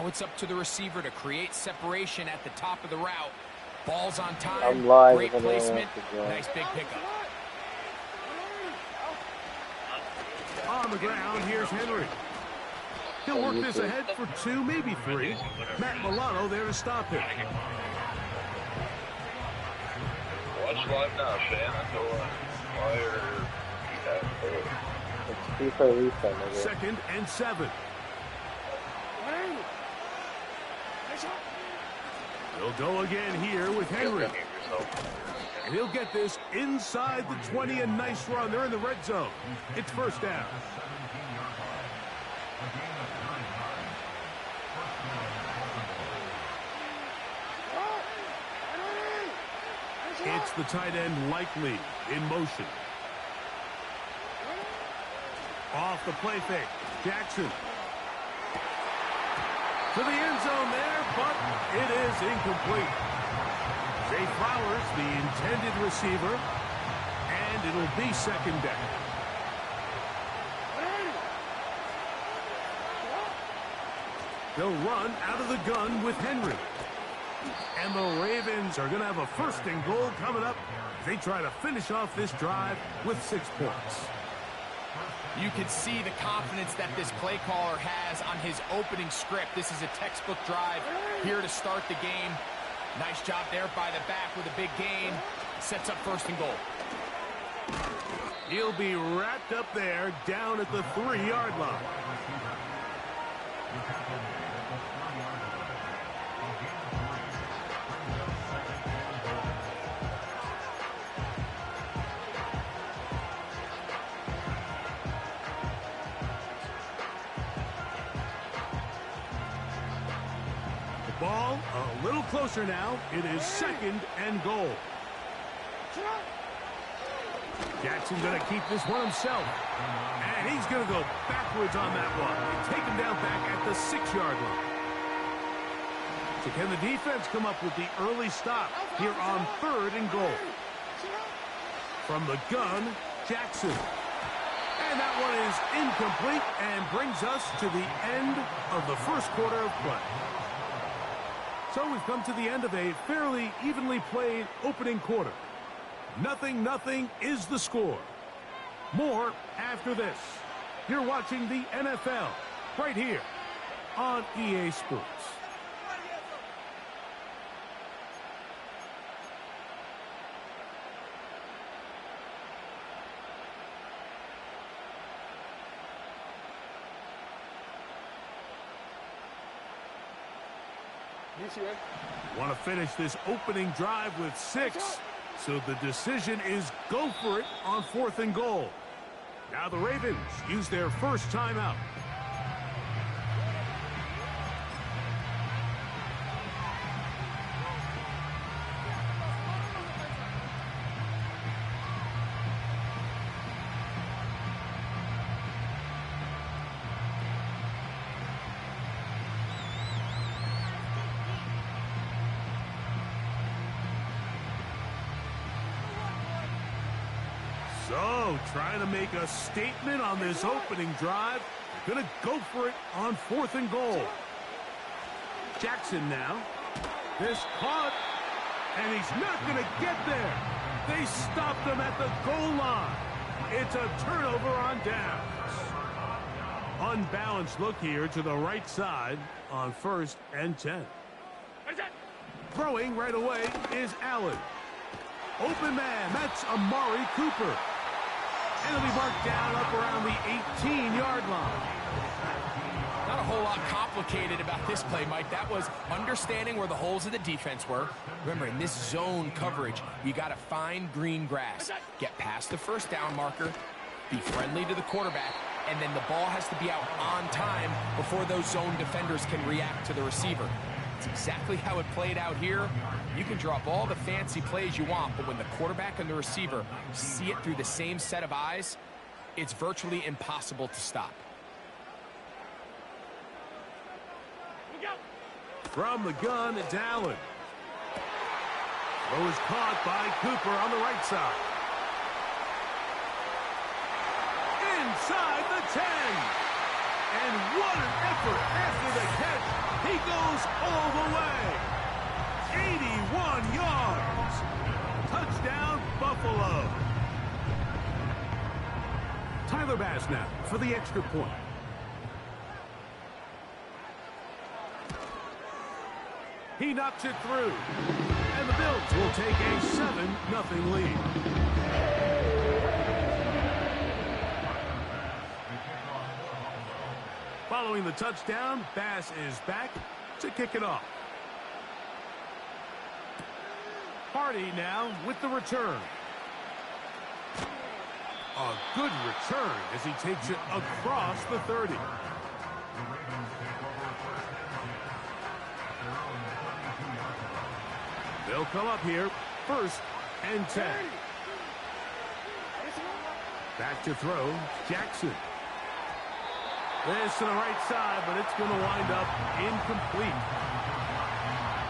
Now it's up to the receiver to create separation at the top of the route. Ball's on time, great placement, nice big pickup. On the ground, here's Henry. He'll work this ahead for 2, maybe 3. Matt Milano there to stop him. Watch live now, Shan. It's Fifareefa. 2nd and 7. He'll go again here with Henry. And he'll get this inside the 20. A nice run. They're in the red zone. It's first down. It's the tight end Likely in motion. Off the play fake. Jackson. To the end zone there, but it is incomplete. Zay Flowers, the intended receiver, and it'll be second down. They'll run out of the gun with Henry. And the Ravens are going to have a 1st and goal coming up. They try to finish off this drive with 6 points. You can see the confidence that this play caller has on his opening script. This is a textbook drive here to start the game. Nice job there by the back with a big gain. Sets up 1st and goal. He'll be wrapped up there down at the 3-yard line. Ball a little closer now. It is 2nd and goal. Jackson going to keep this one himself. And he's going to go backwards on that one and take him down back at the 6-yard line. So can the defense come up with the early stop here on 3rd and goal? From the gun, Jackson. And that one is incomplete and brings us to the end of the 1st quarter of play. So we've come to the end of a fairly evenly played opening quarter. 0-0 is the score. More after this. You're watching the NFL right here on EA Sports. Want to finish this opening drive with 6. So the decision is go for it on 4th and goal. Now the Ravens use their first timeout. So, trying to make a statement on this opening drive. Gonna go for it on 4th and goal. Jackson now. This caught, and he's not gonna get there. They stopped him at the goal line. It's a turnover on downs. Unbalanced look here to the right side on 1st and 10. Throwing right away is Allen. Open man, that's Amari Cooper. And it'll be marked down up around the 18-yard line. Not a whole lot complicated about this play, Mike. That was understanding where the holes of the defense were. Remember, in this zone coverage, you got to find green grass. Get past the 1st down marker, be friendly to the quarterback, and then the ball has to be out on time before those zone defenders can react to the receiver. It's exactly how it played out here. You can draw up all the fancy plays you want, but when the quarterback and the receiver see it through the same set of eyes, it's virtually impossible to stop. From the gun, it's Allen. Throw is caught by Cooper on the right side. Inside the 10. And what an effort after the catch. He Bass now for the extra point. He knocks it through. And the Bills will take a 7-0 lead. Following the touchdown, Bass is back to kick it off. Hardy now with the return. A good return as he takes it across the 30. They'll come up here, 1st and 10. Back to throw, Jackson. This to the right side, but it's going to wind up incomplete.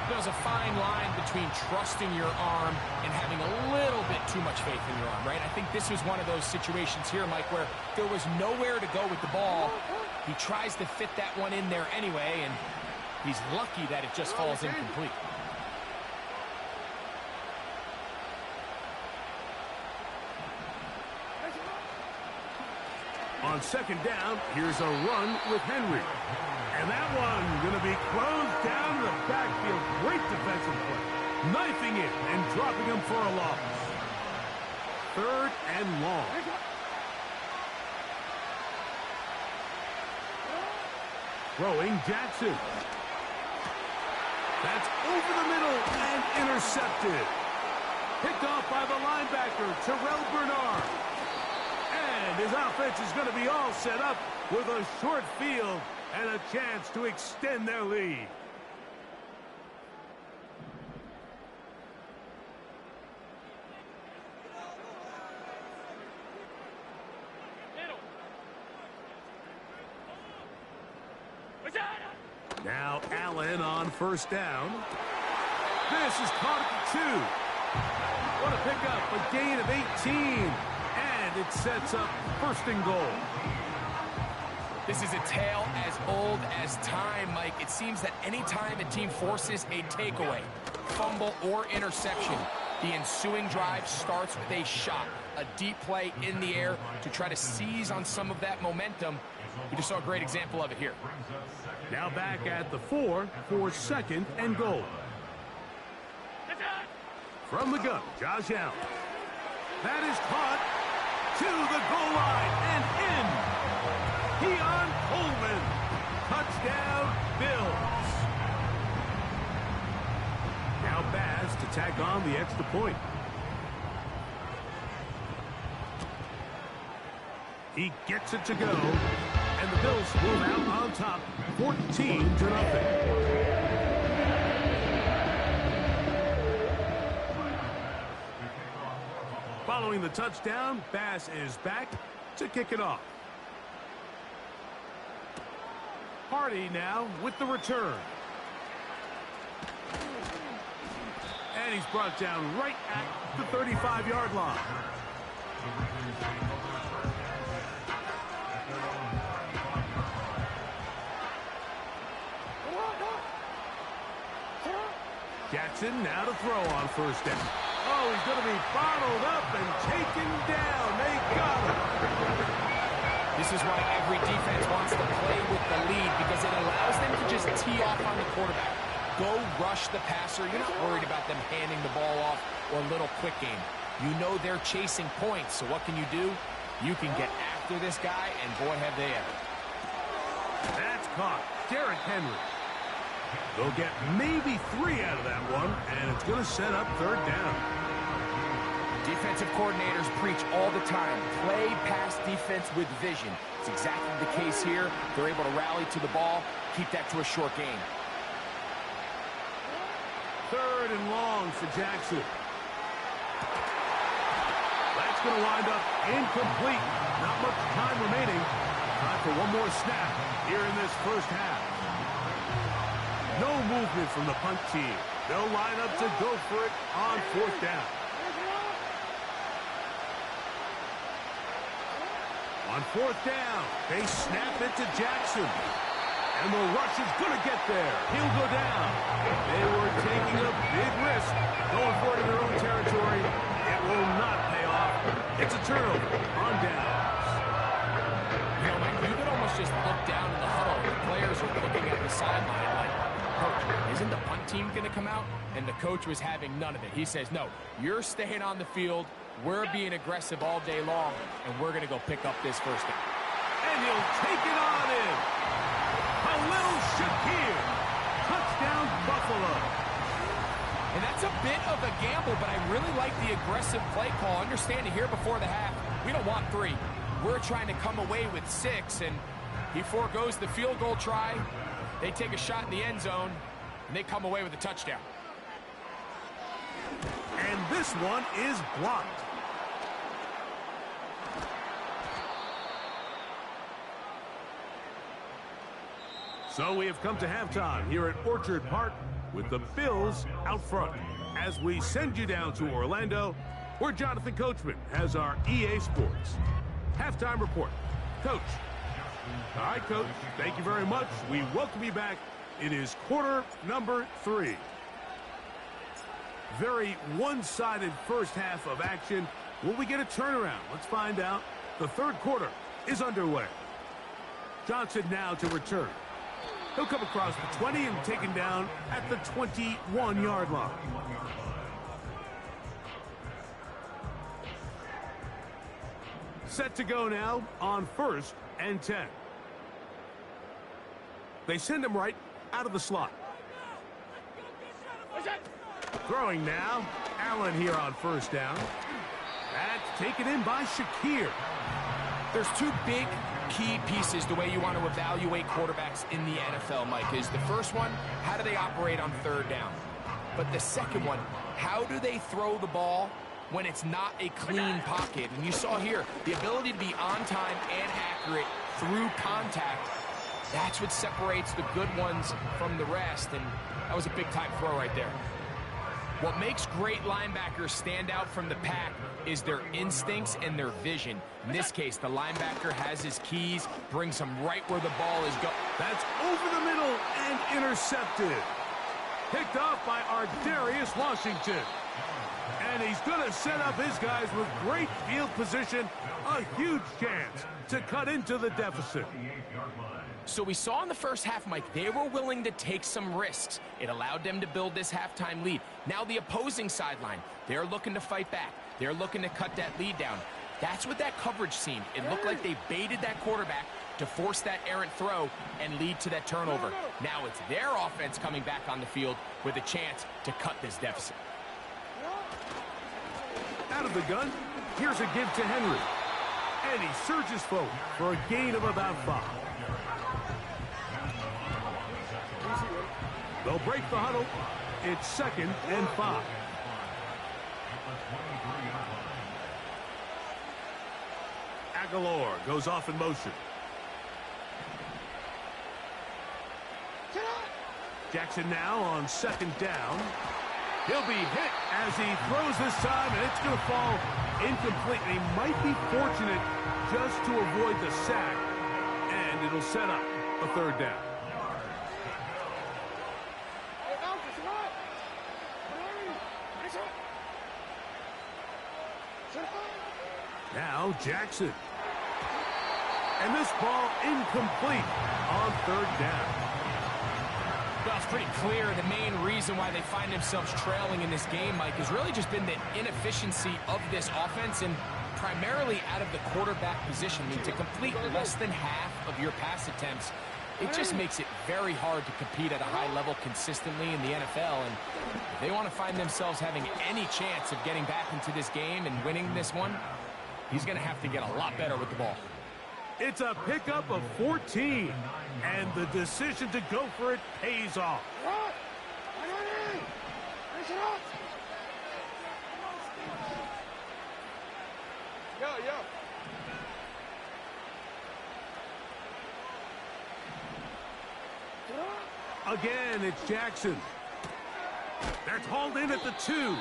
There's a fine line between trusting your arm and having a little bit too much faith in your arm, right? I think this was one of those situations here, Mike, where there was nowhere to go with the ball. He tries to fit that one in there anyway, and he's lucky that it just falls incomplete. On 2nd down, here's a run with Henry. And that one going to be closed down to the backfield. Great defensive play. Knifing it and dropping him for a loss. 3rd and long. Throwing Jackson. That's over the middle and intercepted. Picked off by the linebacker, Terrell Bernard. And his offense is going to be all set up with a short field and a chance to extend their lead. Now Allen on 1st down. This is caught at the 2. What a pickup, a gain of 18. And it sets up 1st and goal. This is a tale as old as time, Mike. It seems that any time a team forces a takeaway, fumble, or interception, the ensuing drive starts with a shot, a deep play in the air to try to seize on some of that momentum. We just saw a great example of it here. Now back at the 4 for 2nd and goal. From the gun, Josh Allen. That is caught to the goal line and in. Keon Coleman. Touchdown, Bills. Now Bass to tack on the extra point. He gets it to go. And the Bills move out on top, 14-0. Following the touchdown, Bass is back to kick it off. Hardy now with the return. And he's brought down right at the 35-yard line. Jackson now to throw on 1st down. Oh, he's going to be bottled up and taken down. They got him. This is why every defense wants to play with the lead, because it allows them to just tee off on the quarterback. Go rush the passer. You're not worried about them handing the ball off or little quick game. You know they're chasing points, so what can you do? You can get after this guy, and boy, have they ever. That's caught. Derrick Henry. They'll get maybe 3 out of that one, and it's going to set up 3rd down. Defensive coordinators preach all the time, play pass defense with vision. It's exactly the case here. They're able to rally to the ball, keep that to a short game. 3rd and long for Jackson. That's going to wind up incomplete. Not much time remaining. Time for one more snap here in this 1st half. No movement from the punt team. They'll line up to go for it on 4th down. On 4th down, they snap it to Jackson. And the rush is going to get there. He'll go down. They were taking a big risk going for it in their own territory. It will not pay off. It's a turnover on downs. just looked down in the huddle. The players are looking at the sideline like, Coach, isn't the punt team going to come out? And the coach was having none of it. He says, no, you're staying on the field. We're being aggressive all day long, and we're going to go pick up this first down. And he'll take it on in. A little Shakir. Touchdown, Buffalo. And that's a bit of a gamble, but I really like the aggressive play call. Understanding here before the half, we don't want 3. We're trying to come away with 6, and he foregoes the field goal try. They take a shot in the end zone, and they come away with a touchdown. And this one is blocked. So we have come to halftime here at Orchard Park with the Bills out front. As we send you down to Orlando, where Jonathan Coachman has our EA Sports halftime report. Coach. All right, Coach. Thank you very much. We welcome you back. It is quarter number 3. Very one-sided first half of action. Will we get a turnaround? Let's find out. The third quarter is underway. Johnson now to return. He'll come across the 20 and taken down at the 21-yard line. Set to go now on 1st and 10. They send him right out of the slot. Throwing now. Allen here on first down. That's taken in by Shakir. There's 2 big key pieces the way you want to evaluate quarterbacks in the NFL, Mike. Is the first one, how do they operate on third down? But the second one, how do they throw the ball when it's not a clean pocket? And you saw here, the ability to be on time and accurate through contact. That's what separates the good ones from the rest, and that was a big-time throw right there. What makes great linebackers stand out from the pack is their instincts and their vision. In this case, the linebacker has his keys, brings him right where the ball is going. That's over the middle and intercepted. Picked off by Ardarius Washington. And he's going to set up his guys with great field position. A huge chance to cut into the deficit. So we saw in the first half, Mike, they were willing to take some risks. It allowed them to build this halftime lead. Now the opposing sideline, they're looking to fight back. They're looking to cut that lead down. That's what that coverage seemed. It looked like they baited that quarterback to force that errant throw and lead to that turnover. Now it's their offense coming back on the field with a chance to cut this deficit. Out of the gun, here's a give to Henry. And he surges forward for a gain of about 5. They'll break the huddle. It's 2nd and 5. Aguilar goes off in motion. Jackson now on 2nd down. He'll be hit as he throws this time, and it's going to fall incomplete. And he might be fortunate just to avoid the sack, and it'll set up a 3rd down. Now Jackson. And this ball incomplete on 3rd down. Well, it's pretty clear the main reason why they find themselves trailing in this game, Mike, has really just been the inefficiency of this offense and primarily out of the quarterback position. I mean, to complete less than half of your pass attempts, it just makes it very hard to compete at a high level consistently in the NFL. And if they want to find themselves having any chance of getting back into this game and winning this one, he's going to have to get a lot better with the ball. It's a pickup of 14, and the decision to go for it pays off. Again, it's Jackson. That's hauled in at the 2.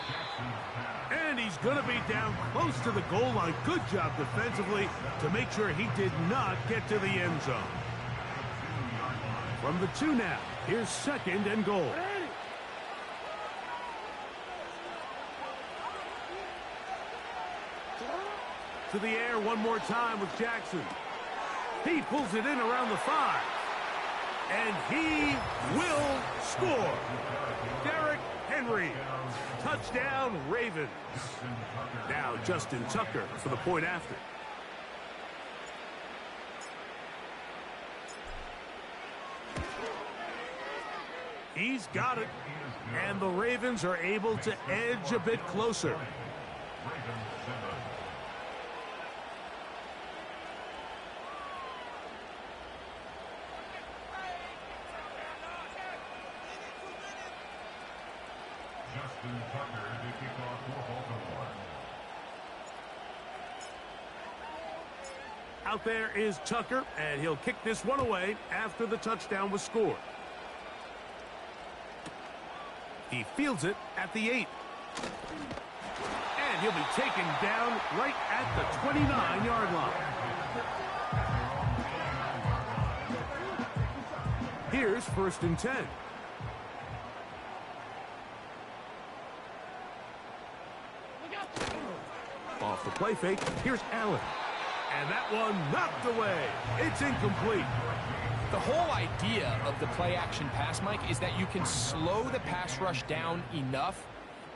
And he's going to be down close to the goal line. Good job defensively to make sure he did not get to the end zone. From the 2 now, here's 2nd and goal. To the air one more time with Jackson. He pulls it in around the 5. And he will score. Derrick Henry. Touchdown, Ravens. Now Justin Tucker for the point after. He's got it. And the Ravens are able to edge a bit closer. Justin Tucker to kick off for Baltimore. Out there is Tucker, and he'll kick this one away after the touchdown was scored. He fields it at the 8. And he'll be taken down right at the 29-yard line. Here's 1st and 10. Off the play fake, here's Allen. And that one knocked away. It's incomplete. The whole idea of the play-action pass, Mike, is that you can slow the pass rush down enough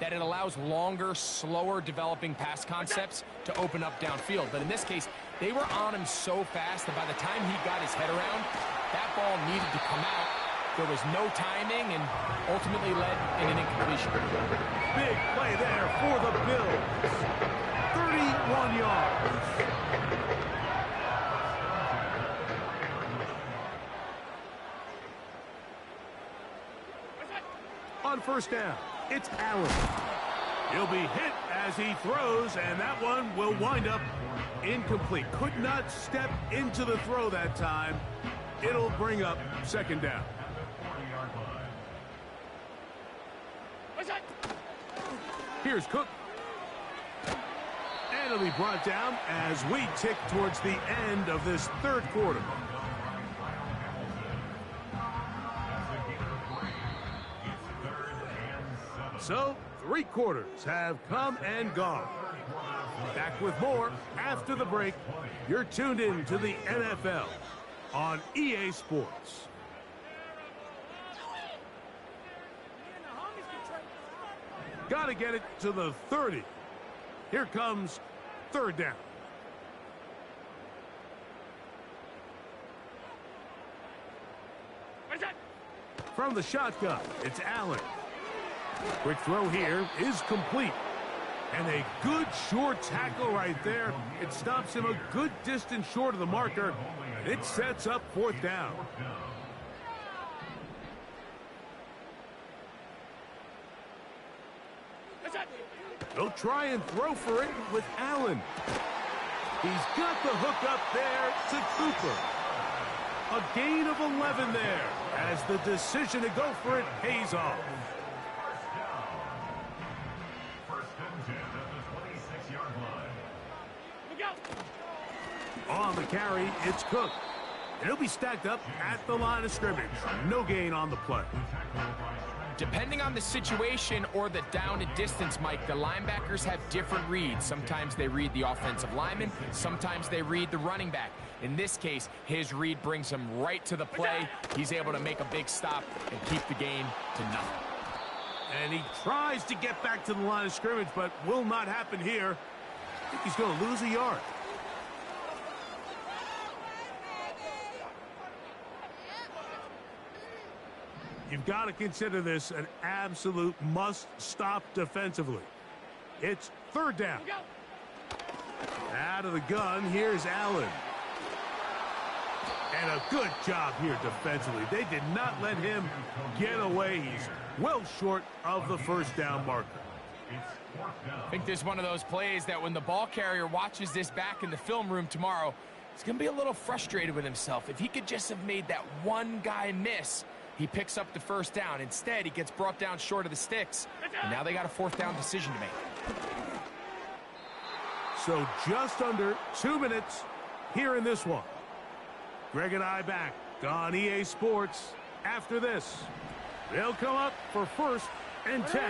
that it allows longer, slower developing pass concepts to open up downfield. But in this case, they were on him so fast that by the time he got his head around, that ball needed to come out. There was no timing and ultimately led in an incompletion. Big play there for the Bills. 31 yards. On 1st down, it's Allen. He'll be hit as he throws, and that one will wind up incomplete. Could not step into the throw that time. It'll bring up 2nd down. Here's Cook. And it'll be brought down as we tick towards the end of this 3rd quarter. So, 3 quarters have come and gone. Back with more after the break. You're tuned in to the NFL on EA Sports. Got to get it to the 30. Here comes 3rd down. From the shotgun, it's Allen. Quick throw here is complete. And a good short tackle right there. It stops him a good distance short of the marker. And it sets up 4th down. They'll try and throw for it with Allen. He's got the hook up there to Cooper. A gain of 11 there as the decision to go for it pays off. On the carry, it's Cook. And he'll be stacked up at the line of scrimmage. No gain on the play. Depending on the situation or the down and distance, Mike, the linebackers have different reads. Sometimes they read the offensive lineman. Sometimes they read the running back. In this case, his read brings him right to the play. He's able to make a big stop and keep the gain to nothing. And he tries to get back to the line of scrimmage, but will not happen here. I think he's going to lose a yard. You've got to consider this an absolute must-stop defensively. It's 3rd down. Out of the gun, here's Allen. And a good job here defensively. They did not let him get away. He's well short of the 1st down marker. I think this is one of those plays that when the ball carrier watches this back in the film room tomorrow, he's going to be a little frustrated with himself. If he could just have made that one guy miss, he picks up the 1st down. Instead, he gets brought down short of the sticks. And now they got a 4th down decision to make. So just under 2 minutes here in this one. Greg and I back on EA Sports after this. They'll come up for 1st and 10.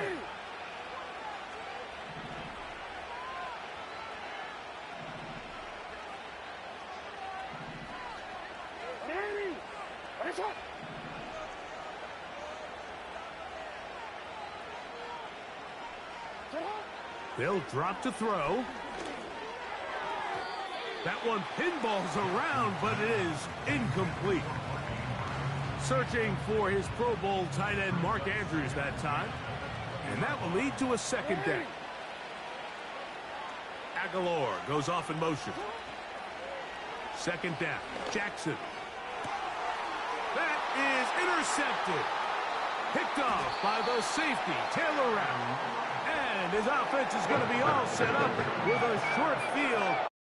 They'll drop to throw. That one pinballs around, but it is incomplete. Searching for his Pro Bowl tight end Mark Andrews that time. And that will lead to a second down. Aguilar goes off in motion. Second down. Jackson. That is intercepted. Picked off by the safety, Taylor Rapp. And his offense is going to be all set up with a short field.